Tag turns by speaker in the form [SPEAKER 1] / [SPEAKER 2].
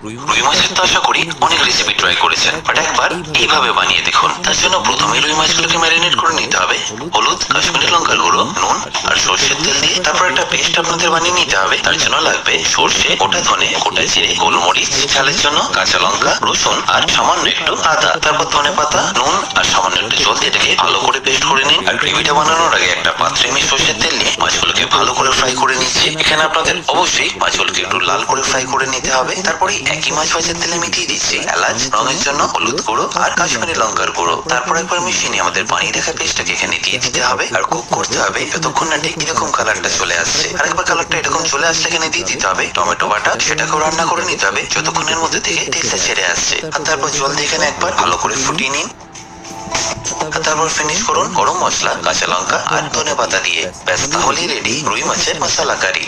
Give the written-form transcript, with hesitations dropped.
[SPEAKER 1] রুই মাছের তো আশা করি অনেক রেসিপি ট্রাই করেছেন, বাট একবার এইভাবে বানিয়ে দেখুন। তার জন্য প্রথমে রুই মাছগুলোকে ম্যারিনেট করে নিতে হবে হলুদ, কাশ্মীরি লঙ্কার গুঁড়ো, নুন আর সর্ষের তেল দিয়ে। তারপর একটা পেস্ট আপনাদের বানিয়ে নিতে হবে। তার জন্য লাগবে সর্ষে, গোটা ধনে, গোটা জিরে, গোলমরিচ, ঝালের জন্য কাঁচা লঙ্কা, রসুন আর সামান্য একটু আদা। তারপর ধনে পাতা, নুন আর সামান্য একটু জল দিয়ে এটাকে ভালো করে পেস্ট করে নিন। আর গ্রেভিটা বানানোর আগে একটা পাত্রে আমি সর্ষের তেল নিয়ে মাছগুলোকে ভালো করে ফ্রাই করে নিচ্ছি। এখানে আপনাদের অবশ্যই মাছগুলোকে একটু লাল করে ফ্রাই করে নিতে হবে। তারপরে একই মাছ ভাজার তেলে আমি দিয়ে দিচ্ছি এলাচ, রঙের জন্য হলুদ গুঁড়ো আর কাশ্মীরি লঙ্কার গুঁড়ো। তারপর একবার মিশিয়ে নিয়ে আমাদের বানিয়ে রাখা পেস্টটাকে এখানে দিয়ে দিতে হবে আর কুক করতে হবে যতক্ষণ না ঠিক এরকম কালারটা চলে আসছে। আর একবার কালারটা এরকম চলে আসলে এখানে দিয়ে দিতে হবে টমেটো বাটা, সেটাকেও রান্না করে নিতে হবে যতক্ষণের মধ্যে থেকে তেলটা ছেড়ে আসছে। আর তারপর জল দিয়ে এখানে একবার ভালো করে ফুটিয়ে নিন। আর তারপর ফিনিশ করুন গরম মশলা, কাঁচা লঙ্কা আর ধনে পাতা দিয়ে। ব্যাস, তাহলেই রেডি রুই মাছের মশলা কারি।